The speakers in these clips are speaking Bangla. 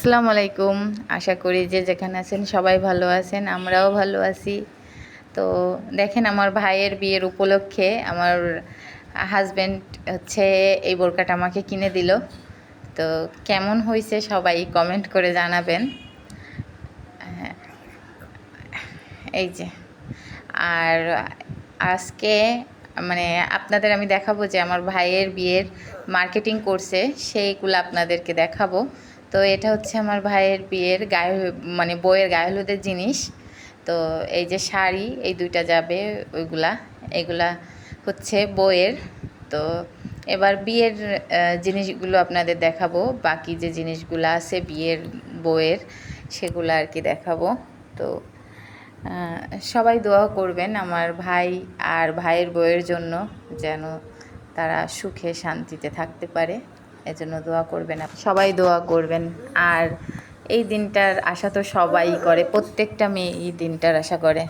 আসসালামু আলাইকুম। আশা করি যে যেখানে আছেন সবাই ভালো আছেন, আমরাও ভালো আছি। তো দেখেন, আমার ভাইয়ের বিয়ের উপলক্ষে আমার হাজব্যান্ড হচ্ছে এই বোরকাটা আমাকে কিনে দিল। তো কেমন হয়েছে সবাই কমেন্ট করে জানাবেন। এই যে, আর আজকে মানে আপনাদের আমি দেখাবো যে আমার ভাইয়ের বিয়ের মার্কেটিং করছে, সেইগুলো আপনাদেরকে দেখাবো। তো এটা হচ্ছে আমার ভাইয়ের বিয়ের মানে বউয়ের গায়ে হলুদের জিনিস। তো এই যে শাড়ি, এই দুইটা যাবে এগুলা হচ্ছে বউয়ের। তো এবার বিয়ের জিনিসগুলো আপনাদের দেখাবো, বাকি যে জিনিসগুলো আছে বিয়ের বউয়ের সেগুলো আর কি দেখাবো। তো সবাই দোয়া করবেন আমার ভাই আর ভাইয়ের বউয়ের জন্য, যেন তারা সুখে শান্তিতে থাকতে পারে, এজন্য দোয়া করবেন, সবাই দোয়া করবেন। আর এই দিনটার আশা তো সবাই করে, প্রত্যেকটা মেয়ে এই দিনটার আশা করে,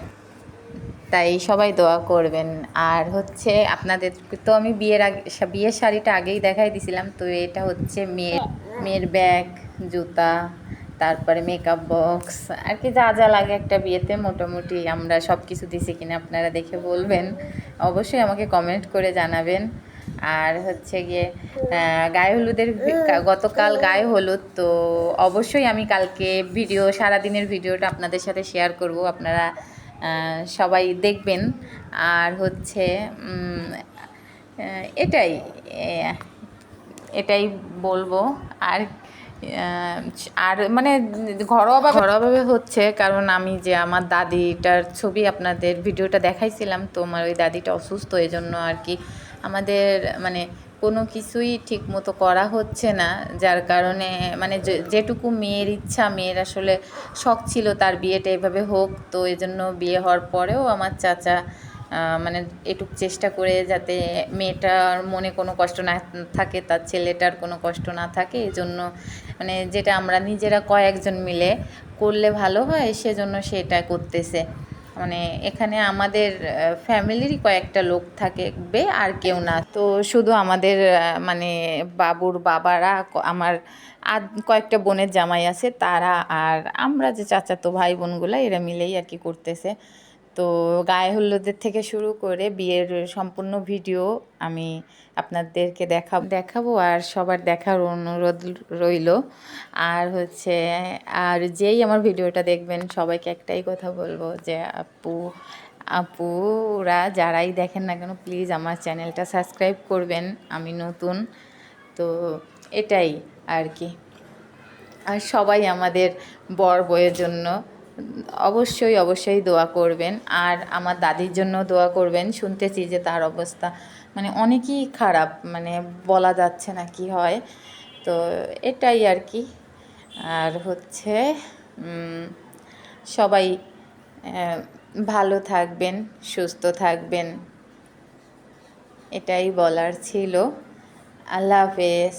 তাই সবাই দোয়া করবেন। আর হচ্ছে আপনাদের তো আমি বিয়ের শাড়িটা আগেই দেখাই দিছিলাম। তো এটা হচ্ছে মেয়ের ব্যাগ, জুতা, তারপরে মেকআপ বক্স, আর কি যা যা লাগে একটা বিয়েতে, মোটামুটি আমরা সব কিছু দিছি কিনা আপনারা দেখে বলবেন, অবশ্যই আমাকে কমেন্ট করে জানাবেন। আর হচ্ছে গিয়ে গায়ে হলুদের গতকাল গায়ে হলুদ, তো অবশ্যই আমি কালকে সারাদিনের ভিডিওটা আপনাদের সাথে শেয়ার করব, আপনারা সবাই দেখবেন। আর হচ্ছে এটাই এটাই বলবো। আর আর মানে ঘরোয়াভাবে হচ্ছে, কারণ আমি যে আমার দাদিটার ছবি আপনাদের ভিডিওটা দেখাইছিলাম, তো আমার ওই দাদিটা অসুস্থ, এই জন্য আর কি আমাদের মানে কোনো কিছুই ঠিক মতো করা হচ্ছে না, যার কারণে মানে যেটুকু মেয়ের ইচ্ছা, মেয়ের আসলে শখ ছিল তার বিয়েটা এভাবে হোক, তো এই জন্য বিয়ে হওয়ার পরেও আমার চাচা মানে এটুকু চেষ্টা করে যাতে মেয়েটার মনে কোনো কষ্ট না থাকে, তার ছেলেটার কোনো কষ্ট না থাকে, এই জন্য মানে যেটা আমরা নিজেরা কয়েকজন মিলে করলে ভালো হয়, সেজন্য সেটা করতেছে। মানে এখানে আমাদের ফ্যামিলিরই কয়েকটা লোক থাকবে, আর কেউ না। তো শুধু আমাদের মানে বাবুর বাবারা, আমার আর কয়েকটা বোনের জামাই আছে তারা, আর আমরা যে চাচাতো ভাই বোনগুলো, এরা মিলেই আর কি করতেছে। তো গায়ে হলুদের থেকে শুরু করে বিয়ের সম্পূর্ণ ভিডিও আমি আপনাদেরকে দেখাবো, আর সবার দেখার অনুরোধ রইল। আর হচ্ছে, আর যেই আমার ভিডিওটা দেখবেন সবাইকে একটাই কথা বলবো যে আপুরা যারাই দেখেন না কেন, প্লিজ আমার চ্যানেলটা সাবস্ক্রাইব করবেন, আমি নতুন। তো এটাই আর কি। আর সবাই আমাদের বর বউয়ের জন্য অবশ্যই দোয়া করবেন, আর আমার দাদির জন্য দোয়া করবেন। শুনতেছি যে তার অবস্থা মানে অনেকই খারাপ, মানে বলা যাচ্ছে না কি হয়। তো এটাই আর কি। আর হচ্ছে সবাই ভালো থাকবেন, সুস্থ থাকবেন, এটাই বলার ছিল। আল্লাহ হাফেজ।